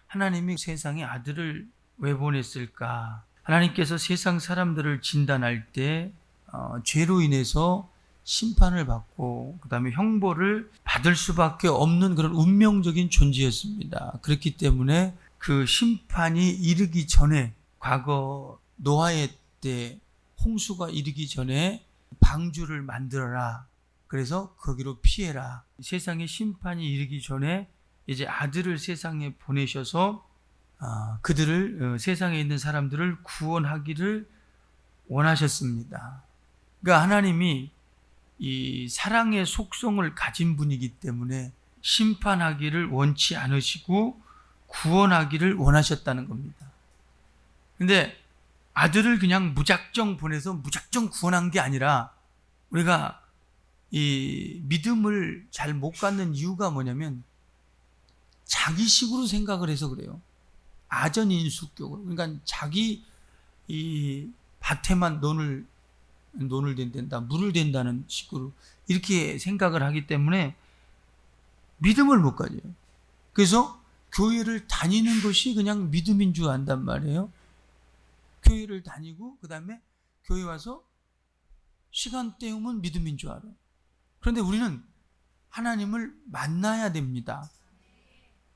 하나님이 세상에 아들을 왜 보냈을까? 하나님께서 세상 사람들을 진단할 때 죄로 인해서 심판을 받고 그 다음에 형벌을 받을 수밖에 없는 그런 운명적인 존재였습니다. 그렇기 때문에 그 심판이 이르기 전에, 과거 노아의 때 홍수가 이르기 전에 방주를 만들어라. 그래서 거기로 피해라. 세상의 심판이 이르기 전에 이제 아들을 세상에 보내셔서 그들을, 세상에 있는 사람들을 구원하기를 원하셨습니다. 그러니까 하나님이 이 사랑의 속성을 가진 분이기 때문에 심판하기를 원치 않으시고 구원하기를 원하셨다는 겁니다. 근데 아들을 그냥 무작정 보내서 무작정 구원한 게 아니라, 우리가 이 믿음을 잘 못 갖는 이유가 뭐냐면 자기식으로 생각을 해서 그래요. 아전인수격으로. 그러니까 자기 이 밭에만 논을 댄다, 물을 댄다는 식으로 이렇게 생각을 하기 때문에 믿음을 못 가져요. 그래서 교회를 다니는 것이 그냥 믿음인 줄 안단 말이에요. 교회를 다니고 그 다음에 교회 와서 시간 때우면 믿음인 줄 알아. 그런데 우리는 하나님을 만나야 됩니다.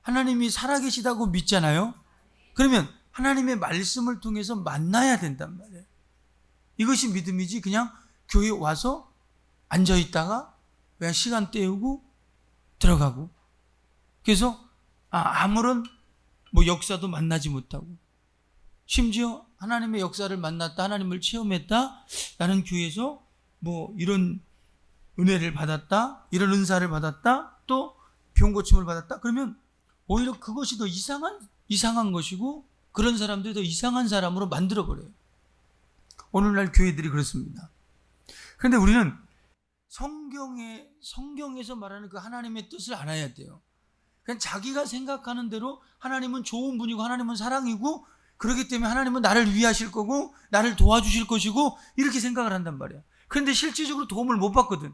하나님이 살아계시다고 믿잖아요. 그러면 하나님의 말씀을 통해서 만나야 된단 말이에요. 이것이 믿음이지 그냥 교회 와서 앉아있다가 그냥 시간 때우고 들어가고, 그래서 아무런 역사도 만나지 못하고, 심지어 하나님의 역사를 만났다, 하나님을 체험했다, 나는 교회에서 이런 은혜를 받았다, 이런 은사를 받았다, 또 병 고침을 받았다, 그러면 오히려 그것이 더 이상한 것이고 그런 사람들이 더 이상한 사람으로 만들어버려요. 오늘날 교회들이 그렇습니다. 그런데 우리는 성경에서 말하는 그 하나님의 뜻을 알아야 돼요. 그냥 자기가 생각하는 대로 하나님은 좋은 분이고 하나님은 사랑이고, 그렇기 때문에 하나님은 나를 위하실 거고 나를 도와주실 것이고 이렇게 생각을 한단 말이야. 그런데 실질적으로 도움을 못 받거든.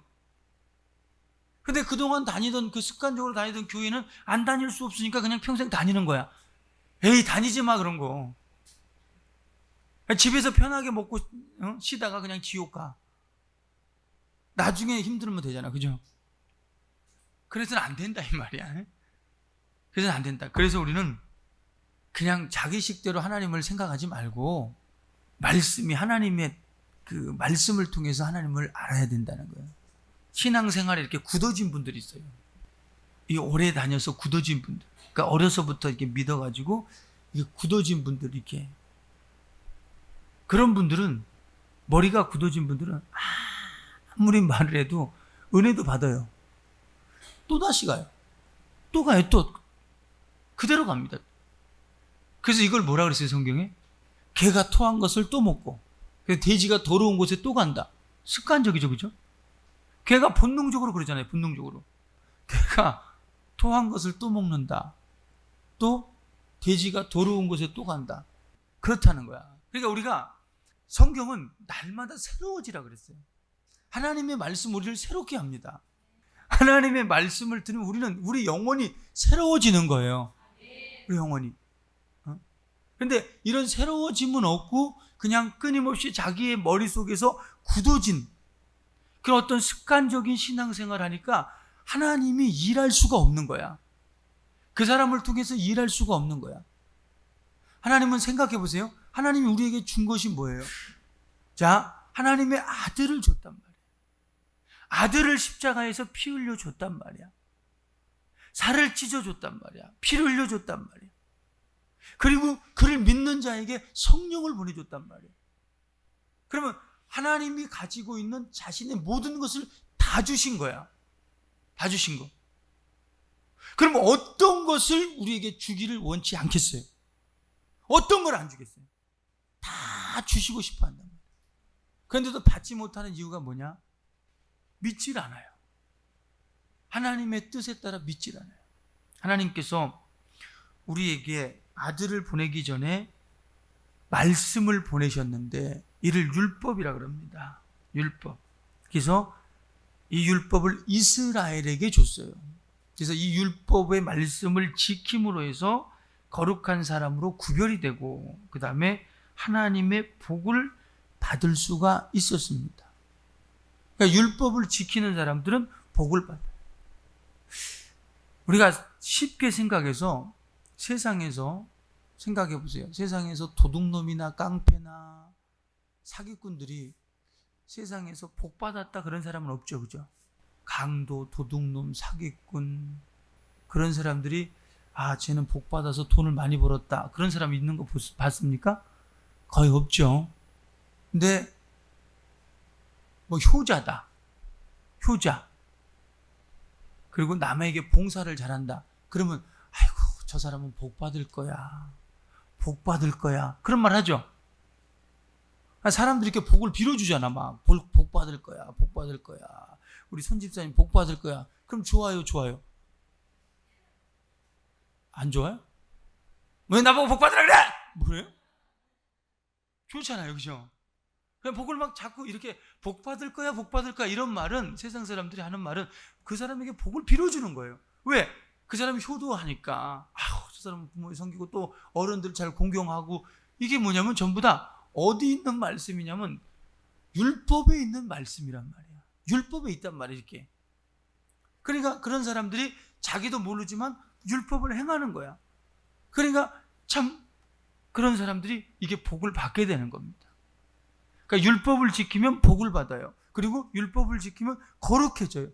근데 그동안 습관적으로 다니던 교회는 안 다닐 수 없으니까 그냥 평생 다니는 거야. 에이, 다니지 마, 그런 거. 집에서 편하게 먹고 쉬다가 그냥 지옥 가. 나중에 힘들면 되잖아, 그죠? 그래서는 안 된다, 이 말이야. 그래서는 안 된다. 그래서 우리는 그냥 자기식대로 하나님을 생각하지 말고 하나님의 그 말씀을 통해서 하나님을 알아야 된다는 거예요. 신앙생활에 이렇게 굳어진 분들이 있어요. 이 오래 다녀서 굳어진 분들. 그러니까 어려서부터 이렇게 믿어가지고 이게 굳어진 분들, 이렇게. 그런 분들은, 머리가 굳어진 분들은 아무리 말을 해도 은혜도 받아요. 또 다시 가요. 또 가요. 또 그대로 갑니다. 그래서 이걸 뭐라 그랬어요, 성경에? 개가 토한 것을 또 먹고, 돼지가 더러운 곳에 또 간다. 습관적이죠, 그죠? 개가 본능적으로 그러잖아요, 본능적으로. 개가 토한 것을 또 먹는다. 또 돼지가 더러운 곳에 또 간다. 그렇다는 거야. 그러니까 우리가, 성경은 날마다 새로워지라 그랬어요. 하나님의 말씀 우리를 새롭게 합니다. 하나님의 말씀을 들으면 우리 영혼이 새로워지는 거예요. 우리 영혼이. 그런데 이런 새로워짐은 없고 그냥 끊임없이 자기의 머릿속에서 굳어진 그런 어떤 습관적인 신앙생활을 하니까 하나님이 일할 수가 없는 거야. 그 사람을 통해서 일할 수가 없는 거야. 하나님은, 생각해 보세요. 하나님이 우리에게 준 것이 뭐예요? 자, 하나님의 아들을 줬단 말이야. 아들을 십자가에서 피 흘려 줬단 말이야. 살을 찢어 줬단 말이야. 피를 흘려 줬단 말이야. 그리고 그를 믿는 자에게 성령을 보내줬단 말이야. 그러면 하나님이 가지고 있는 자신의 모든 것을 다 주신 거야. 다 주신 거. 그러면 어떤 것을 우리에게 주기를 원치 않겠어요? 어떤 걸 안 주겠어요? 다 주시고 싶어 한단 말이에요. 그런데도 받지 못하는 이유가 뭐냐? 믿질 않아요. 하나님의 뜻에 따라 믿질 않아요. 하나님께서 우리에게 아들을 보내기 전에 말씀을 보내셨는데 이를 율법이라 그럽니다. 율법. 그래서 이 율법을 이스라엘에게 줬어요. 그래서 이 율법의 말씀을 지킴으로 해서 거룩한 사람으로 구별이 되고 그 다음에 하나님의 복을 받을 수가 있었습니다. 그러니까 율법을 지키는 사람들은 복을 받아요. 우리가 쉽게 생각해서 세상에서 생각해 보세요. 세상에서 도둑놈이나 깡패나 사기꾼들이 세상에서 복 받았다 그런 사람은 없죠, 그죠? 강도, 도둑놈, 사기꾼 그런 사람들이 쟤는 복 받아서 돈을 많이 벌었다 그런 사람 있는 거 봤습니까? 거의 없죠. 근데 뭐 효자다, 효자, 그리고 남에게 봉사를 잘한다 그러면 아이고 저 사람은 복 받을 거야, 복 받을 거야 그런 말 하죠. 사람들이 이렇게 복을 빌어주잖아. 막 복 받을 거야, 복 받을 거야, 우리 손집사님 복 받을 거야. 그럼 좋아요, 좋아요? 안 좋아요? 왜 나보고 복 받으라 그래? 뭐래요? 좋잖아요, 그죠? 그냥 복을 막 자꾸 이렇게 복 받을 거야, 복 받을 거야 이런 말은, 세상 사람들이 하는 말은 그 사람에게 복을 빌어주는 거예요. 왜? 그 사람이 효도하니까. 저 사람은 부모를 섬기고 또 어른들 잘 공경하고. 이게 뭐냐면 전부 다 어디 있는 말씀이냐면 율법에 있는 말씀이란 말이야. 율법에 있단 말이야, 이렇게. 그러니까 그런 사람들이 자기도 모르지만 율법을 행하는 거야. 그러니까 참 그런 사람들이 이게 복을 받게 되는 겁니다. 그러니까 율법을 지키면 복을 받아요. 그리고 율법을 지키면 거룩해져요.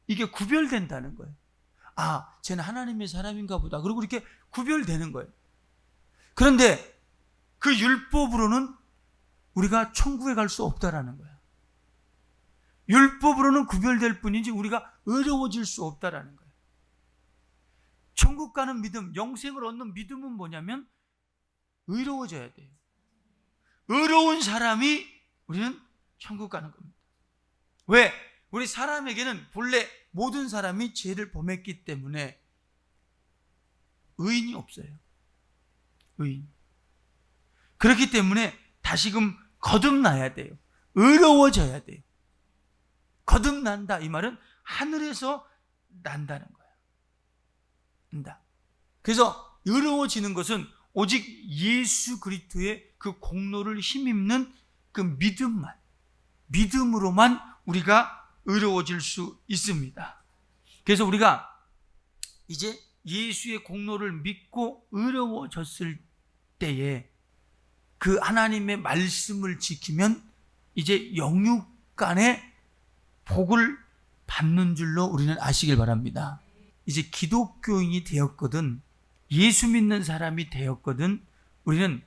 이게 구별된다는 거예요. 쟤는 하나님의 사람인가 보다. 그리고 이렇게 구별되는 거예요. 그런데 그 율법으로는 우리가 천국에 갈 수 없다라는 거야. 율법으로는 구별될 뿐이지 우리가 의로워질 수 없다라는 거야. 천국 가는 믿음, 영생을 얻는 믿음은 뭐냐면 의로워져야 돼요. 의로운 사람이 우리는 천국 가는 겁니다. 왜? 우리 사람에게는 본래 모든 사람이 죄를 범했기 때문에 의인이 없어요. 의인. 그렇기 때문에 다시금 거듭나야 돼요. 의로워져야 돼요. 거듭난다 이 말은 하늘에서 난다는 거예요. 난다. 그래서 의로워지는 것은 오직 예수 그리스도의 그 공로를 힘입는 그 믿음으로만 우리가 의로워질 수 있습니다. 그래서 우리가 이제 예수의 공로를 믿고 의로워졌을 때에 그 하나님의 말씀을 지키면 이제 영육간의 복을 받는 줄로 우리는 아시길 바랍니다. 이제 기독교인이 되었거든, 예수 믿는 사람이 되었거든, 우리는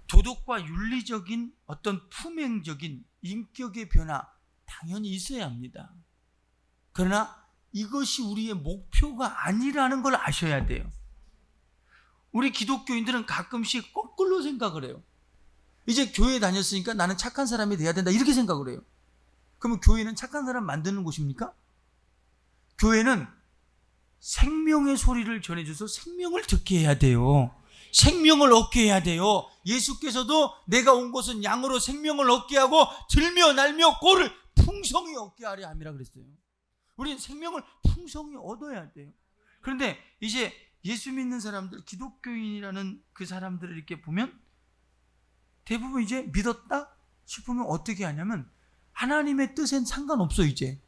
도덕과 윤리적인 어떤 품행적인 인격의 변화 당연히 있어야 합니다. 그러나 이것이 우리의 목표가 아니라는 걸 아셔야 돼요. 우리 기독교인들은 가끔씩 거꾸로 생각을 해요. 이제 교회 다녔으니까 나는 착한 사람이 돼야 된다 이렇게 생각을 해요. 그러면 교회는 착한 사람 만드는 곳입니까? 교회는 생명의 소리를 전해줘서 생명을 듣게 해야 돼요. 생명을 얻게 해야 돼요. 예수께서도 내가 온 것은 양으로 생명을 얻게 하고 들며 날며 꼴을 풍성히 얻게 하려 함이라 그랬어요. 우리는 생명을 풍성히 얻어야 돼요. 그런데 이제 예수 믿는 사람들, 기독교인이라는 그 사람들을 이렇게 보면 대부분 이제 믿었다 싶으면 어떻게 하냐면 하나님의 뜻엔 상관없어. 이제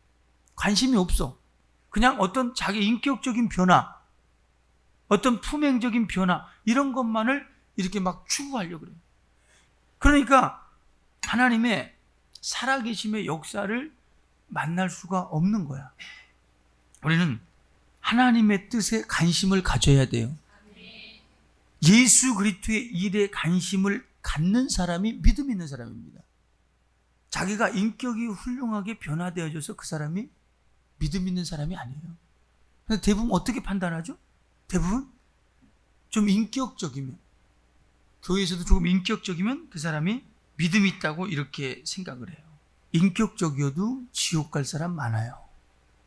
관심이 없어. 그냥 어떤 자기 인격적인 변화, 어떤 품행적인 변화 이런 것만을 이렇게 막 추구하려고 그래요. 그러니까 하나님의 살아계심의 역사를 만날 수가 없는 거야. 우리는 하나님의 뜻에 관심을 가져야 돼요. 예수 그리스도의 일에 관심을 갖는 사람이 믿음 있는 사람입니다. 자기가 인격이 훌륭하게 변화되어져서 그 사람이 믿음 있는 사람이 아니에요. 근데 대부분 어떻게 판단하죠? 대부분 좀 인격적이면, 교회에서도 조금 인격적이면 그 사람이 믿음이 있다고 이렇게 생각을 해요. 인격적이어도 지옥 갈 사람 많아요.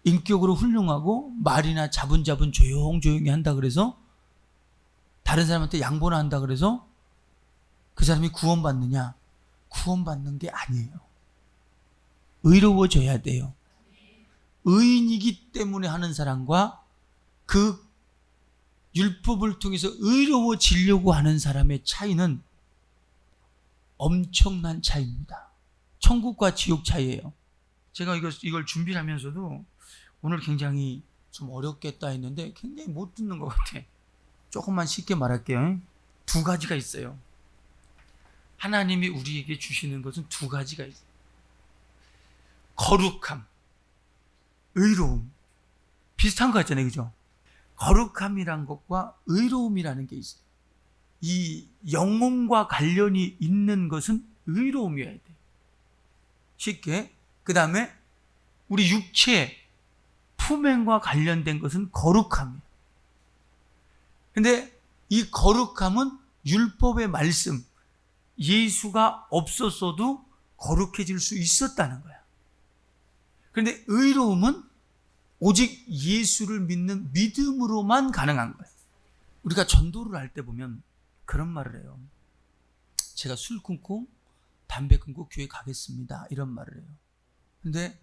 인격으로 훌륭하고 말이나 자분자분 조용조용히 한다 그래서, 다른 사람한테 양보나 한다 그래서 그 사람이 구원받느냐? 구원받는 게 아니에요. 의로워져야 돼요. 의인이기 때문에 하는 사람과 그 율법을 통해서 의로워지려고 하는 사람의 차이는 엄청난 차이입니다. 천국과 지옥 차이예요. 제가 이걸 준비를 하면서도 오늘 굉장히 좀 어렵겠다 했는데 굉장히 못 듣는 것 같아. 조금만 쉽게 말할게요. 두 가지가 있어요. 하나님이 우리에게 주시는 것은 두 가지가 있어요. 거룩함, 의로움. 비슷한 거 같잖아요, 그죠? 거룩함이란 것과 의로움이라는 게 있어요. 이 영혼과 관련이 있는 것은 의로움이어야 돼. 쉽게. 그 다음에 우리 육체, 품행과 관련된 것은 거룩함이에요. 근데 이 거룩함은 율법의 말씀, 예수가 없었어도 거룩해질 수 있었다는 거야. 그런데 의로움은 오직 예수를 믿는 믿음으로만 가능한 거예요. 우리가 전도를 할 때 보면 그런 말을 해요. 제가 술 끊고 담배 끊고 교회 가겠습니다. 이런 말을 해요. 근데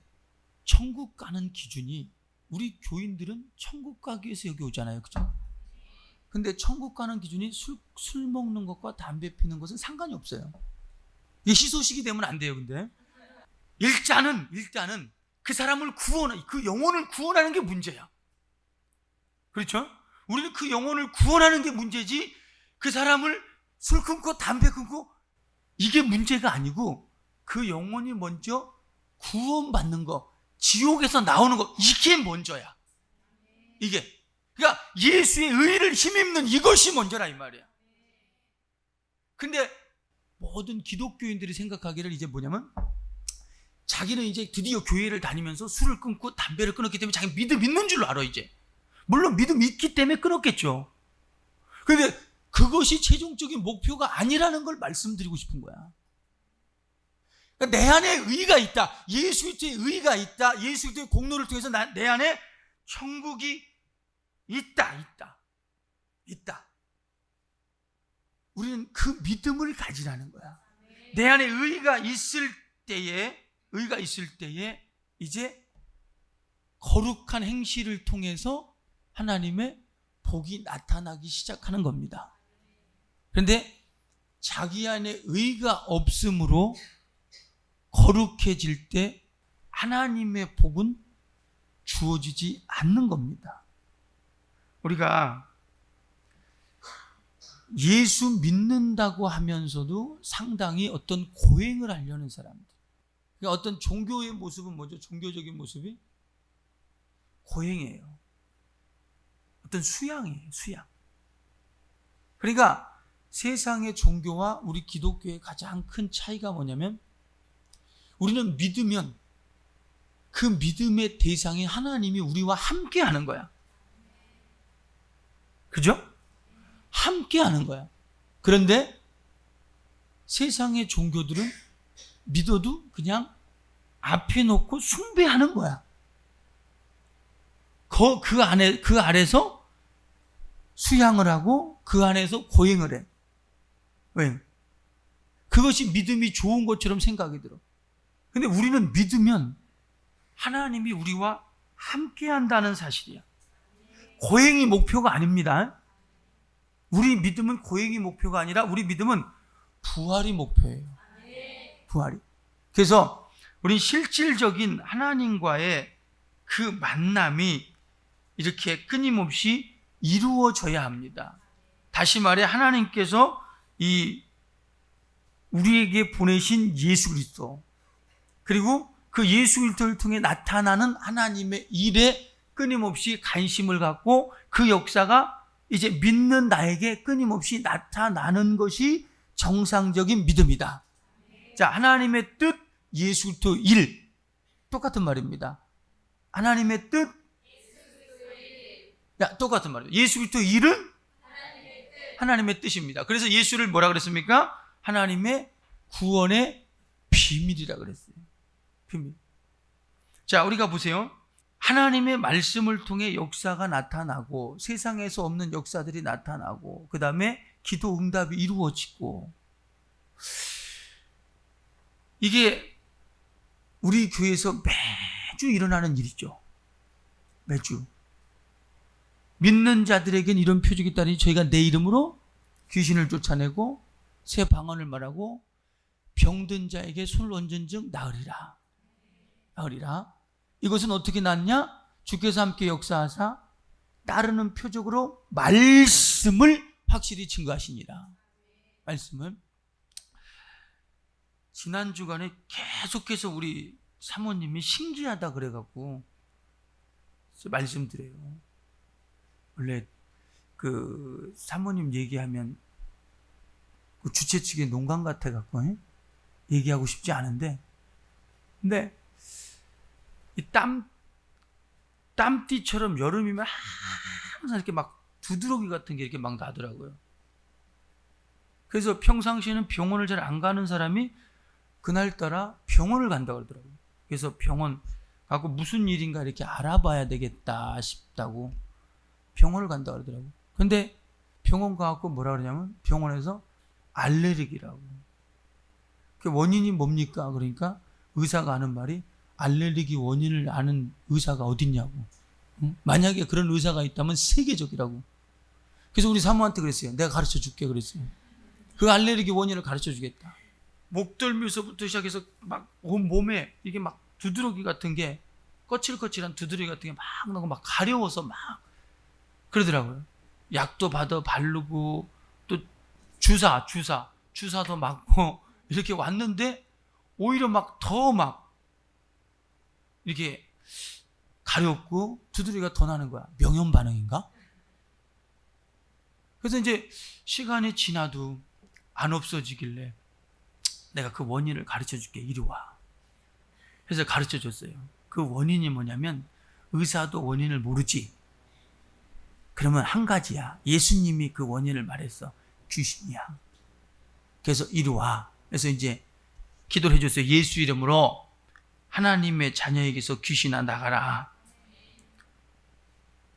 천국 가는 기준이 우리 교인들은 천국 가기 위해서 여기 오잖아요. 그죠? 근데 천국 가는 기준이 술 먹는 것과 담배 피는 것은 상관이 없어요. 이게 희소식이 되면 안 돼요. 근데 일단은 그 사람을 그 영혼을 구원하는 게 문제야. 그렇죠? 우리는 그 영혼을 구원하는 게 문제지 그 사람을 술 끊고 담배 끊고 이게 문제가 아니고 그 영혼이 먼저 구원받는 거, 지옥에서 나오는 거, 이게 먼저야. 이게. 그러니까 예수의 의를 힘입는 이것이 먼저라 이 말이야. 근데 모든 기독교인들이 생각하기를 이제 뭐냐면 자기는 이제 드디어 교회를 다니면서 술을 끊고 담배를 끊었기 때문에 자기 믿음 있는 줄로 알아 이제. 물론 믿음 있기 때문에 끊었겠죠. 그런데 그것이 최종적인 목표가 아니라는 걸 말씀드리고 싶은 거야. 그러니까 내 안에 의가 있다. 예수 그리스도의 의가 있다. 예수 그리스도의 공로를 통해서 내 안에 천국이 있다. 우리는 그 믿음을 가지라는 거야. 내 안에 의가 있을 때에 이제 거룩한 행실을 통해서 하나님의 복이 나타나기 시작하는 겁니다. 그런데 자기 안에 의가 없으므로 거룩해질 때 하나님의 복은 주어지지 않는 겁니다. 우리가 예수 믿는다고 하면서도 상당히 어떤 고행을 하려는 사람들. 그러니까 어떤 종교의 모습은 뭐죠? 종교적인 모습이 고행이에요. 어떤 수양이에요. 수양. 그러니까 세상의 종교와 우리 기독교의 가장 큰 차이가 뭐냐면 우리는 믿으면 그 믿음의 대상인 하나님이 우리와 함께 하는 거야. 그죠? 함께 하는 거야. 그런데 세상의 종교들은 믿어도 그냥 앞에 놓고 숭배하는 거야. 그 아래서 수양을 하고 그 안에서 고행을 해. 왜? 그것이 믿음이 좋은 것처럼 생각이 들어. 근데 우리는 믿으면 하나님이 우리와 함께 한다는 사실이야. 고행이 목표가 아닙니다. 우리 믿음은 고행이 목표가 아니라 우리 믿음은 부활이 목표예요. 부활이. 그래서 우리 실질적인 하나님과의 그 만남이 이렇게 끊임없이 이루어져야 합니다. 다시 말해 하나님께서 우리에게 보내신 예수 그리스도 그리고 그 예수 그리스도를 통해 나타나는 하나님의 일에 끊임없이 관심을 갖고 그 역사가 이제 믿는 나에게 끊임없이 나타나는 것이 정상적인 믿음이다. 자, 하나님의 뜻, 예수 그리스도 일. 똑같은 말입니다. 하나님의 뜻, 똑같은 말이에요. 예수 그리스도 일은 하나님의 뜻입니다. 그래서 예수를 뭐라 그랬습니까? 하나님의 구원의 비밀이라 그랬어요. 비밀. 자, 우리가 보세요. 하나님의 말씀을 통해 역사가 나타나고 세상에서 없는 역사들이 나타나고 그 다음에 기도 응답이 이루어지고 이게 우리 교회에서 매주 일어나는 일이죠. 매주. 믿는 자들에겐 이런 표적이 있다니 저희가 내 이름으로 귀신을 쫓아내고 새 방언을 말하고 병든 자에게 손을 얹은 즉 나으리라. 나으리라. 이것은 어떻게 낫냐? 주께서 함께 역사하사 따르는 표적으로 말씀을 확실히 증거하시니라. 말씀을. 지난 주간에 계속해서 우리 사모님이 신기하다 그래갖고 말씀드려요. 원래 그 사모님 얘기하면 그 주최 측의 농간 같아갖고 얘기하고 싶지 않은데, 근데 이 땀띠처럼 여름이면 항상 이렇게 막 두드러기 같은 게 이렇게 막 나더라고요. 그래서 평상시에는 병원을 잘 안 가는 사람이 그날따라 병원을 간다고 그러더라고요. 그래서 병원 가고 무슨 일인가 이렇게 알아봐야 되겠다 싶다고 병원을 간다고 그러더라고요. 근데 병원 가고 뭐라 그러냐면 병원에서 알레르기라고. 그 원인이 뭡니까? 그러니까 의사가 하는 말이 알레르기 원인을 아는 의사가 어딨냐고. 만약에 그런 의사가 있다면 세계적이라고. 그래서 우리 사모한테 그랬어요. 내가 가르쳐 줄게 그랬어요. 그 알레르기 원인을 가르쳐 주겠다. 목덜미에서부터 시작해서 막 온 몸에 이게 막 두드러기 같은 게, 거칠거칠한 두드러기 같은 게 막 나고 막 가려워서 막 그러더라고요. 약도 받아 바르고 또 주사도 맞고 이렇게 왔는데 오히려 막 더 막 이렇게 가렵고 두드러기가 더 나는 거야. 명현 반응인가? 그래서 이제 시간이 지나도 안 없어지길래 내가 그 원인을 가르쳐 줄게. 이리 와. 그래서 가르쳐 줬어요. 그 원인이 뭐냐면 의사도 원인을 모르지. 그러면 한 가지야. 예수님이 그 원인을 말했어. 귀신이야. 그래서 이리 와. 그래서 이제 기도를 해줬어요. 예수 이름으로 하나님의 자녀에게서 귀신아 나가라.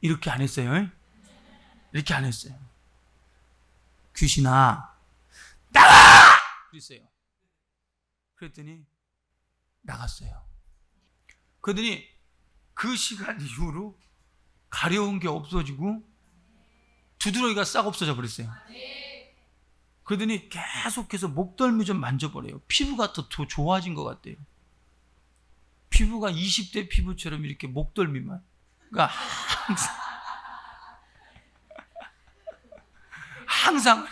이렇게 안 했어요. 이렇게 안 했어요. 귀신아 나가! 그랬어요. 그랬더니 나갔어요. 그러더니 그 시간 이후로 가려운 게 없어지고 두드러기가 싹 없어져 버렸어요. 그러더니 계속해서 목덜미 좀 만져보래요. 피부가 더 좋아진 것 같대요. 피부가 20대 피부처럼 이렇게 목덜미만. 그러니까 항상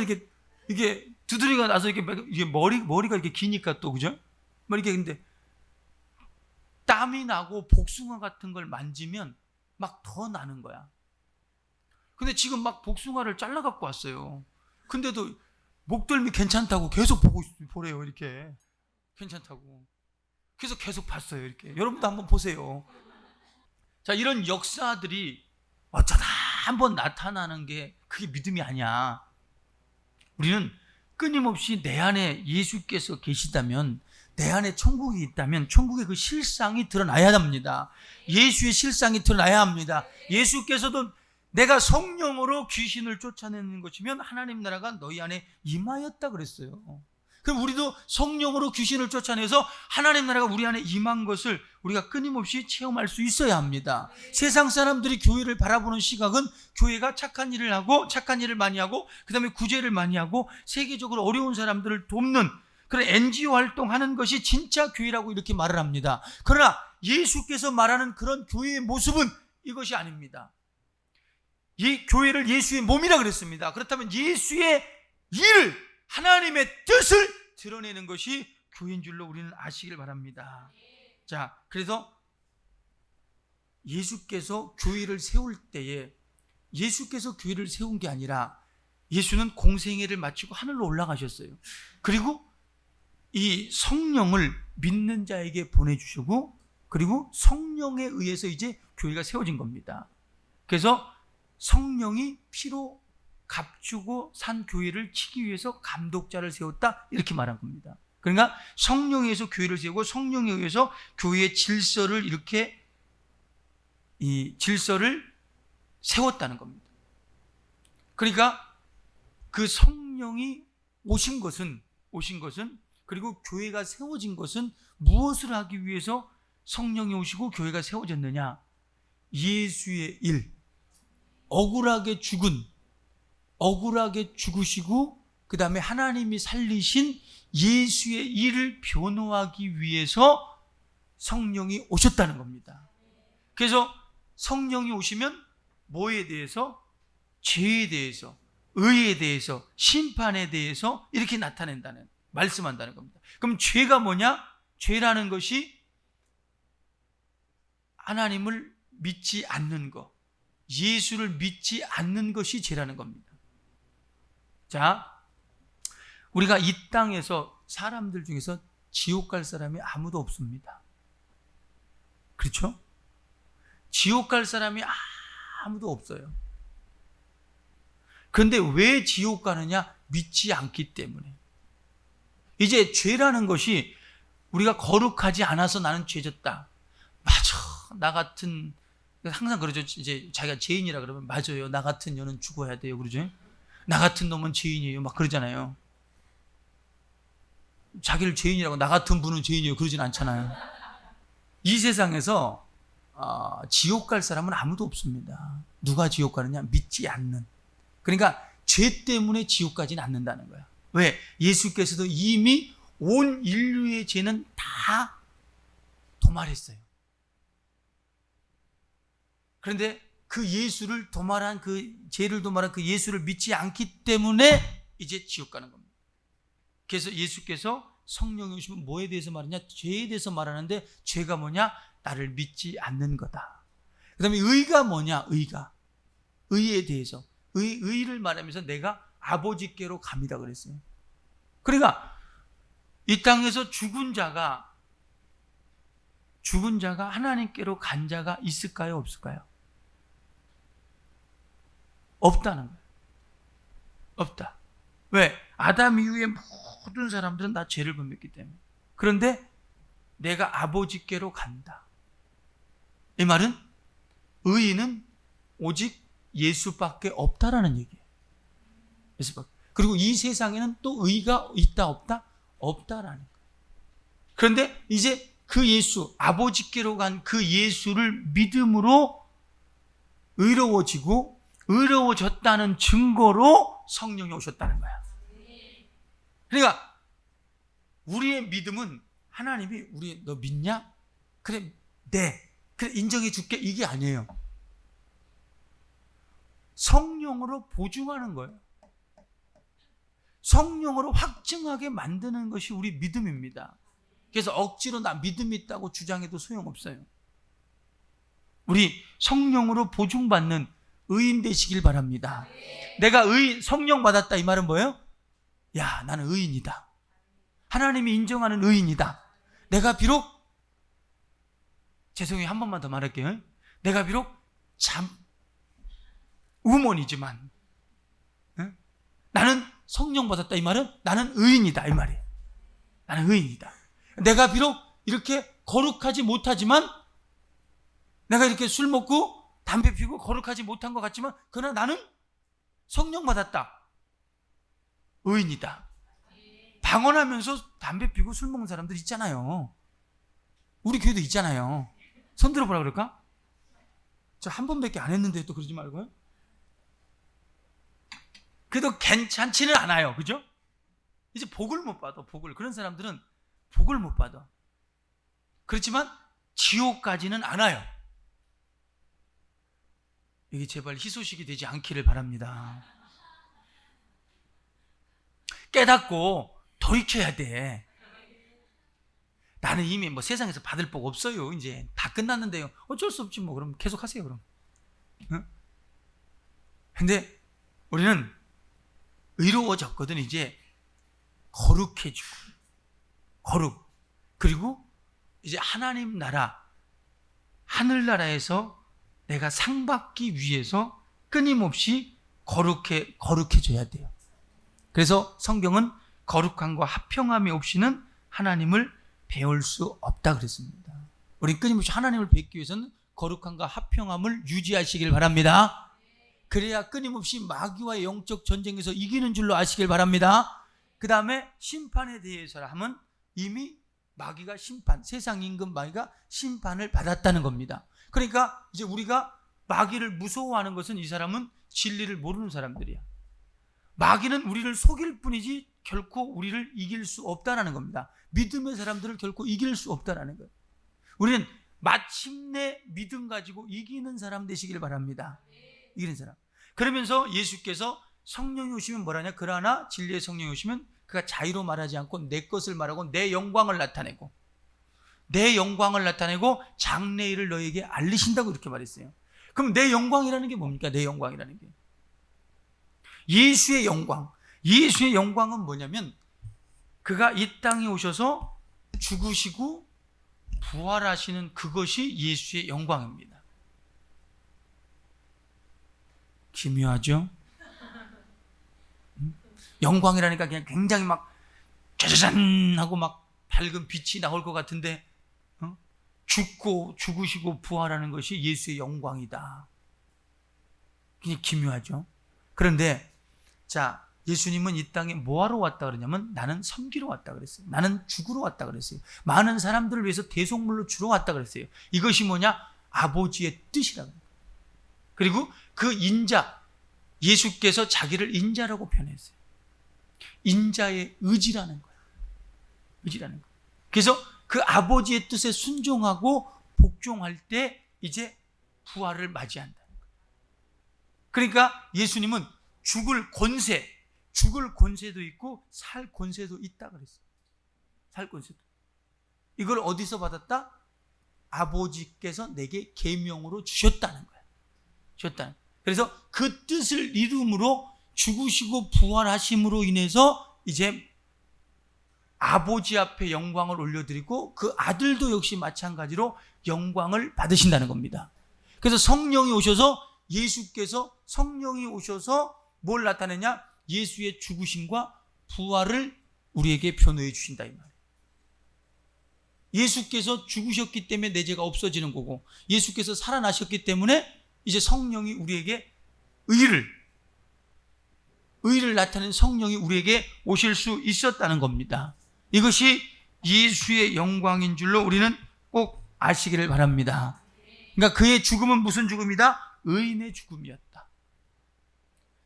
이렇게 이게 두드러기가 나서 이게 머리가 이렇게 기니까 또 그죠? 이렇게 근데 땀이 나고 복숭아 같은 걸 만지면 막 더 나는 거야. 근데 지금 막 복숭아를 잘라 갖고 왔어요. 근데도 목덜미 괜찮다고 계속 보래요. 이렇게 괜찮다고. 그래서 계속 봤어요. 이렇게 여러분도 한번 보세요. 자, 이런 역사들이 어쩌다 한번 나타나는 게 그게 믿음이 아니야. 우리는 끊임없이 내 안에 예수께서 계시다면, 내 안에 천국이 있다면 천국의 그 실상이 드러나야 합니다. 예수의 실상이 드러나야 합니다. 예수께서도 내가 성령으로 귀신을 쫓아내는 것이면 하나님 나라가 너희 안에 임하였다 그랬어요. 그럼 우리도 성령으로 귀신을 쫓아내서 하나님 나라가 우리 안에 임한 것을 우리가 끊임없이 체험할 수 있어야 합니다. 세상 사람들이 교회를 바라보는 시각은 교회가 착한 일을 많이 하고 그 다음에 구제를 많이 하고 세계적으로 어려운 사람들을 돕는 그런 NGO 활동하는 것이 진짜 교회라고 이렇게 말을 합니다. 그러나 예수께서 말하는 그런 교회의 모습은 이것이 아닙니다. 이 교회를 예수의 몸이라 그랬습니다. 그렇다면 예수의 일을, 하나님의 뜻을 드러내는 것이 교회인 줄로 우리는 아시길 바랍니다. 자, 그래서 예수께서 교회를 세울 때에 예수께서 교회를 세운 게 아니라 예수는 공생애를 마치고 하늘로 올라가셨어요. 그리고 이 성령을 믿는 자에게 보내주시고 그리고 성령에 의해서 이제 교회가 세워진 겁니다. 그래서 성령이 피로 값주고 산 교회를 치기 위해서 감독자를 세웠다 이렇게 말한 겁니다. 그러니까 성령에 의해서 교회를 세우고 성령에 의해서 교회의 질서를 이렇게 이 질서를 세웠다는 겁니다. 그러니까 그 성령이 오신 것은 그리고 교회가 세워진 것은 무엇을 하기 위해서 성령이 오시고 교회가 세워졌느냐? 예수의 일, 억울하게 죽으시고 그 다음에 하나님이 살리신 예수의 일을 변호하기 위해서 성령이 오셨다는 겁니다. 그래서 성령이 오시면 뭐에 대해서? 죄에 대해서, 의에 대해서, 심판에 대해서 이렇게 나타낸다는, 말씀한다는 겁니다. 그럼 죄가 뭐냐? 죄라는 것이 하나님을 믿지 않는 것, 예수를 믿지 않는 것이 죄라는 겁니다. 자, 우리가 이 땅에서 사람들 중에서 지옥 갈 사람이 아무도 없습니다. 그렇죠? 지옥 갈 사람이 아무도 없어요. 그런데 왜 지옥 가느냐? 믿지 않기 때문에. 이제 죄라는 것이 우리가 거룩하지 않아서 나는 죄졌다. 맞아. 나 같은, 항상 그러죠. 이제 자기가 죄인이라 그러면 맞아요. 나 같은 년은 죽어야 돼요. 그러죠? 나 같은 놈은 죄인이에요. 막 그러잖아요. 자기를 죄인이라고 나 같은 분은 죄인이에요. 그러진 않잖아요. 이 세상에서 지옥 갈 사람은 아무도 없습니다. 누가 지옥 가느냐? 믿지 않는. 그러니까 죄 때문에 지옥 가지는 않는다는 거야. 왜? 예수께서도 이미 온 인류의 죄는 다 도말했어요. 그런데 그 예수를 도말한, 그 죄를 도말한 그 예수를 믿지 않기 때문에 이제 지옥 가는 겁니다. 그래서 예수께서 성령이 오시면 뭐에 대해서 말하냐? 죄에 대해서 말하는데, 죄가 뭐냐? 나를 믿지 않는 거다. 그 다음에 의가 뭐냐? 의에 대해서, 의를 말하면서 내가 아버지께로 갑니다 그랬어요. 그러니까 이 땅에서 죽은 자가 하나님께로 간 자가 있을까요? 없을까요? 없다는 거예요. 없다. 왜? 아담 이후에 모든 사람들은 다 죄를 범했기 때문에. 그런데 내가 아버지께로 간다. 이 말은 의인은 오직 예수밖에 없다라는 얘기예요. 예수밖에. 그리고 이 세상에는 또 의가 있다 없다? 없다라는 거예요. 그런데 이제 그 예수, 아버지께로 간 그 예수를 믿음으로 의로워졌다는 증거로 성령이 오셨다는 거야. 그러니까 우리의 믿음은 하나님이 너 믿냐? 그래, 그래 인정해 줄게, 이게 아니에요. 성령으로 보증하는 거예요. 성령으로 확증하게 만드는 것이 우리 믿음입니다. 그래서 억지로 나 믿음 있다고 주장해도 소용없어요. 우리 성령으로 보증받는 의인 되시길 바랍니다. 내가 성령 받았다, 이 말은 뭐예요? 야, 나는 의인이다. 하나님이 인정하는 의인이다. 내가 비록, 죄송해요, 한 번만 더 말할게요. 내가 비록 우먼이지만 나는 성령 받았다, 이 말은 나는 의인이다, 이 말이에요. 나는 의인이다. 내가 비록 이렇게 거룩하지 못하지만, 내가 이렇게 술 먹고 담배 피우고 거룩하지 못한 것 같지만, 그러나 나는 성령 받았다, 의인이다. 방언하면서 담배 피우고 술 먹는 사람들 있잖아요. 우리 교회도 있잖아요. 손 들어보라 그럴까? 저 한 번밖에 안 했는데 또 그러지 말고요. 그래도 괜찮지는 않아요. 그죠? 이제 복을 못 받아. 그런 사람들은 복을 못 받아. 그렇지만 지옥 가지는 않아요. 이게 제발 희소식이 되지 않기를 바랍니다. 깨닫고 돌이켜야 돼. 나는 이미 세상에서 받을 복 없어요. 이제 다 끝났는데요. 어쩔 수 없지 뭐. 그럼 계속 하세요. 그럼. 응? 근데 우리는 의로워졌거든. 이제 거룩해지고, 그리고 이제 하나님 나라, 하늘나라에서 내가 상 받기 위해서 끊임없이 거룩해져야 돼요. 그래서 성경은 거룩함과 합평함이 없이는 하나님을 배울 수 없다 그랬습니다. 우리 끊임없이 하나님을 뵙기 위해서는 거룩함과 합평함을 유지하시길 바랍니다. 그래야 끊임없이 마귀와의 영적 전쟁에서 이기는 줄로 아시길 바랍니다. 그 다음에 심판에 대해서 하면 이미 마귀가 세상 임금 마귀가 심판을 받았다는 겁니다. 그러니까 이제 우리가 마귀를 무서워하는 것은 이 사람은 진리를 모르는 사람들이야. 마귀는 우리를 속일 뿐이지 결코 우리를 이길 수 없다는 겁니다. 믿음의 사람들을 결코 이길 수 없다는 거예요. 우리는 마침내 믿음 가지고 이기는 사람 되시길 바랍니다. 이기는 사람. 그러면서 예수께서 성령이 오시면 뭐라냐? 그러나 진리의 성령이 오시면 그가 자유로 말하지 않고 내 것을 말하고 내 영광을 나타내고 장래일을 너에게 알리신다고 이렇게 말했어요. 그럼 내 영광이라는 게 뭡니까? 내 영광이라는 게 예수의 영광. 예수의 영광은 뭐냐면 그가 이 땅에 오셔서 죽으시고 부활하시는 그것이 예수의 영광입니다. 기묘하죠? 영광이라니까 그냥 굉장히 막 짜자잔 하고 막 밝은 빛이 나올 것 같은데 죽으시고 부활하는 것이 예수의 영광이다. 그냥 기묘하죠? 그런데 자, 예수님은 이 땅에 뭐하러 왔다 그러냐면 나는 섬기러 왔다 그랬어요. 나는 죽으러 왔다 그랬어요. 많은 사람들을 위해서 대속물로 주러 왔다 그랬어요. 이것이 뭐냐? 아버지의 뜻이라고. 그리고 그 인자, 예수께서 자기를 인자라고 표현했어요. 인자의 의지라는 거예요. 의지라는 거예요. 그래서 그 아버지의 뜻에 순종하고 복종할 때 이제 부활을 맞이한다는 거예요. 그러니까 예수님은 죽을 권세도 있고 살 권세도 있다 그랬어요. 살 권세도. 이걸 어디서 받았다? 아버지께서 내게 계명으로 주셨다는 거예요. 주셨다는. 그래서 그 뜻을 이름으로 죽으시고 부활하심으로 인해서 이제 아버지 앞에 영광을 올려드리고 그 아들도 역시 마찬가지로 영광을 받으신다는 겁니다. 그래서 성령이 오셔서 예수께서 성령이 오셔서 뭘 나타내냐? 예수의 죽으심과 부활을 우리에게 변호해 주신다 이 말이에요. 예수께서 죽으셨기 때문에 내 죄가 없어지는 거고 예수께서 살아나셨기 때문에 이제 성령이 우리에게 의를 나타내는 성령이 우리에게 오실 수 있었다는 겁니다. 이것이 예수의 영광인 줄로 우리는 꼭 아시기를 바랍니다. 그러니까 그의 죽음은 무슨 죽음이다? 의인의 죽음이었다.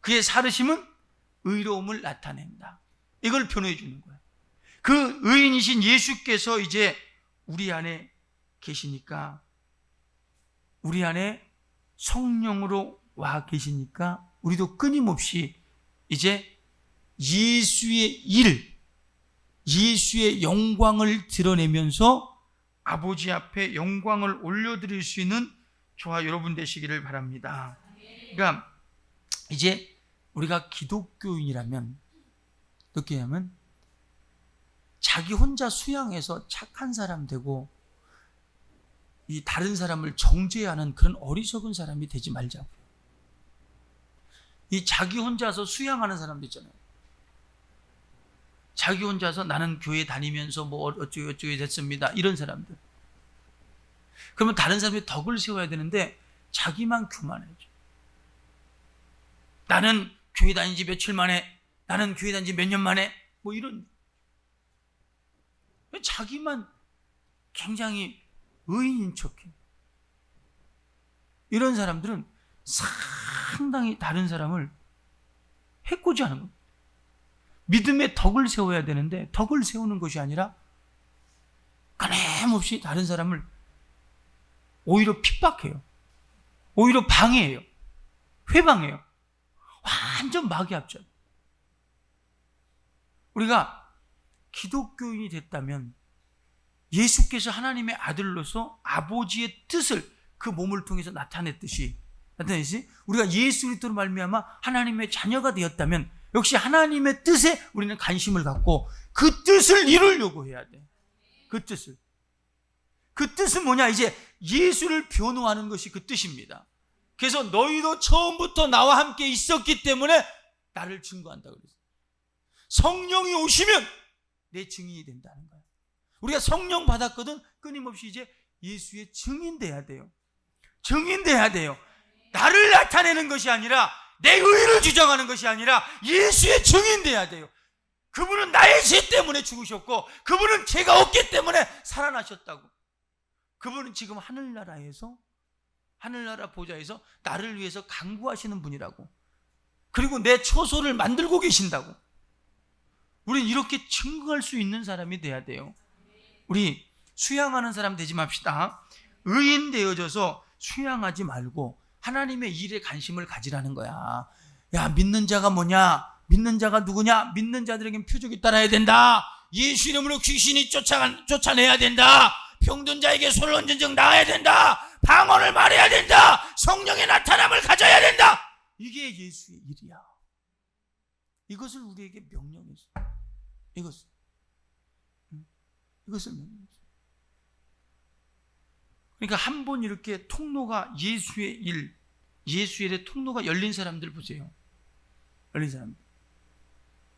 그의 살으심은 의로움을 나타낸다. 이걸 표현해 주는 거예요. 그 의인이신 예수께서 이제 우리 안에 계시니까, 우리 안에 성령으로 와 계시니까 우리도 끊임없이 이제 예수의 예수의 영광을 드러내면서 아버지 앞에 영광을 올려드릴 수 있는 저와 여러분 되시기를 바랍니다. 그러니까 이제 우리가 기독교인이라면 어떻게 하면 자기 혼자 수양해서 착한 사람 되고 이 다른 사람을 정죄하는 그런 어리석은 사람이 되지 말자고요. 이 자기 혼자서 수양하는 사람도 있잖아요. 자기 혼자서 나는 교회 다니면서 뭐 어쩌고 됐습니다. 이런 사람들. 그러면 다른 사람이 덕을 세워야 되는데 자기만 교만해져. 나는 교회 다닌 지 며칠 만에, 나는 교회 다닌 지 몇 년 만에, 뭐 이런. 자기만 굉장히 의인인 척해. 이런 사람들은 상당히 다른 사람을 해코지 하는 겁니다. 믿음의 덕을 세워야 되는데 덕을 세우는 것이 아니라 끊임없이 다른 사람을 오히려 핍박해요. 오히려 방해해요. 회방해요. 완전 마귀합작. 우리가 기독교인이 됐다면 예수께서 하나님의 아들로서 아버지의 뜻을 그 몸을 통해서 나타냈듯이 우리가 예수 그리스도로 말미암아 하나님의 자녀가 되었다면 역시 하나님의 뜻에 우리는 관심을 갖고 그 뜻을 이루려고 해야 돼. 그 뜻을. 그 뜻은 뭐냐? 이제 예수를 변호하는 것이 그 뜻입니다. 그래서 너희도 처음부터 나와 함께 있었기 때문에 나를 증거한다 그랬어요. 성령이 오시면 내 증인이 된다는 거예요. 우리가 성령 받았거든. 끊임없이 이제 예수의 증인 돼야 돼요. 증인 돼야 돼요. 나를 나타내는 것이 아니라, 내 의를 주장하는 것이 아니라 예수의 증인 돼야 돼요. 그분은 나의 죄 때문에 죽으셨고 그분은 죄가 없기 때문에 살아나셨다고. 그분은 지금 하늘나라에서 하늘나라 보좌에서 나를 위해서 간구하시는 분이라고. 그리고 내 처소를 만들고 계신다고. 우린 이렇게 증거할 수 있는 사람이 돼야 돼요. 우리 수양하는 사람 되지 맙시다. 의인 되어져서 수양하지 말고 하나님의 일에 관심을 가지라는 거야. 야, 믿는 자가 뭐냐? 믿는 자가 누구냐? 믿는 자들에겐 표적이 따라야 된다. 예수 이름으로 귀신이 쫓아내야 된다. 병든 자에게 손을 얹은 적 나아야 된다. 방언을 말해야 된다. 성령의 나타남을 가져야 된다. 이게 예수의 일이야. 이것을 우리에게 명령했어. 이것을 명령했어. 그러니까 한 번 이렇게 통로가 예수의 일의 통로가 열린 사람들 보세요. 열린 사람들.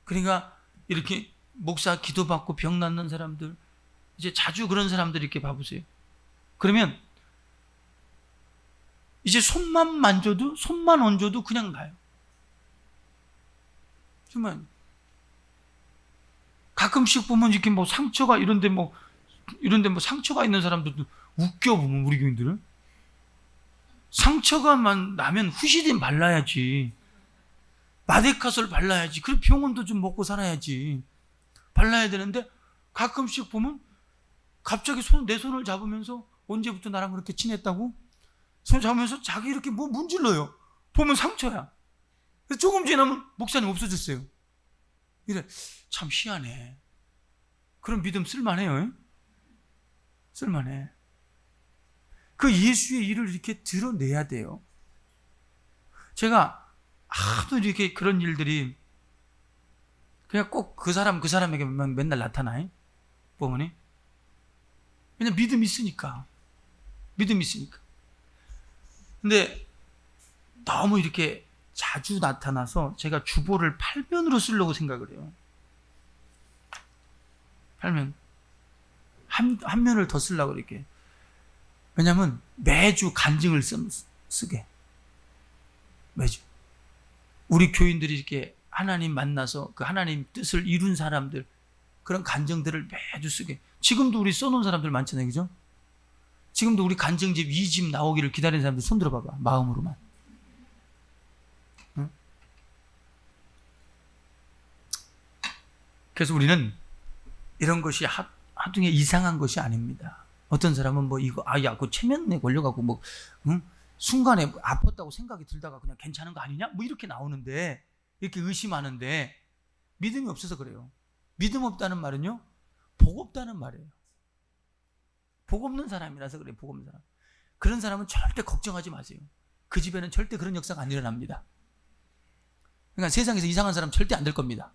그러니까 이렇게 목사 기도받고 병 낫는 사람들, 이제 자주 그런 사람들 이렇게 봐보세요. 그러면 이제 손만 얹어도 그냥 나요. 정말 가끔씩 보면 이렇게 뭐 상처가 이런데 뭐 상처가 있는 사람들도 웃겨 보면 우리 교인들은 상처가만 나면 후시딘 발라야지. 마데카솔 발라야지. 그리고 병원도 좀 먹고 살아야지. 발라야 되는데 가끔씩 보면 갑자기 내 손을 잡으면서 언제부터 나랑 그렇게 친했다고? 손 잡으면서 자기 이렇게 뭐 문질러요. 보면 상처야. 그래서 조금 지나면 목사님 없어졌어요. 이래 참 희한해. 그런 믿음 쓸만해요. 쓸만해. 그 예수의 일을 이렇게 드러내야 돼요. 제가 하도 이렇게 그런 일들이 그냥 꼭 그 사람에게 맨날 나타나요. 보면 왜냐면 믿음이 있으니까. 근데 너무 이렇게 자주 나타나서 제가 주보를 8면으로 쓰려고 생각을 해요. 8면. 한 면을 더 쓰려고 이렇게. 왜냐면 매주 간증을 쓰게. 매주. 우리 교인들이 이렇게 하나님 만나서 그 하나님 뜻을 이룬 사람들, 그런 간증들을 매주 쓰게. 지금도 우리 써놓은 사람들 많잖아요. 그죠? 지금도 우리 간증집 2집 나오기를 기다리는 사람들 손 들어봐봐. 마음으로만. 응? 그래서 우리는 이런 것이 하등에 이상한 것이 아닙니다. 어떤 사람은 뭐 이거 그 체면에 걸려갖고 뭐 순간에 아팠다고 생각이 들다가 그냥 괜찮은 거 아니냐? 뭐 이렇게 나오는데, 이렇게 의심하는데 믿음이 없어서 그래요. 믿음 없다는 말은요, 복 없다는 말이에요. 복 없는 사람이라서 그래요. 복 없는 사람. 그런 사람은 절대 걱정하지 마세요. 그 집에는 절대 그런 역사가 안 일어납니다. 그러니까 세상에서 이상한 사람 절대 안 될 겁니다.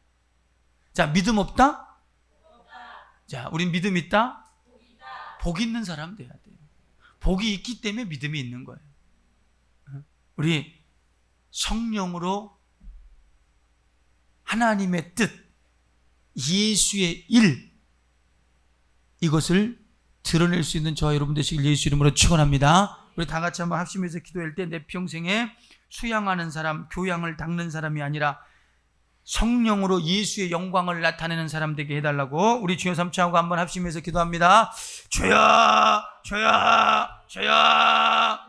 자, 믿음 없다? 자, 우린 믿음 있다? 복 있는 사람 돼야 돼요. 복이 있기 때문에 믿음이 있는 거예요. 우리 성령으로 하나님의 뜻, 예수의 일, 이것을 드러낼 수 있는 저와 여러분 되시길 예수 이름으로 축원합니다. 우리 다 같이 한번 합심해서 기도할 때 내 평생에 수양하는 사람, 교양을 닦는 사람이 아니라 성령으로 예수의 영광을 나타내는 사람 되게 해달라고 우리 주여 삼창하고 한번 합심해서 기도합니다. 주여, 주여, 주여.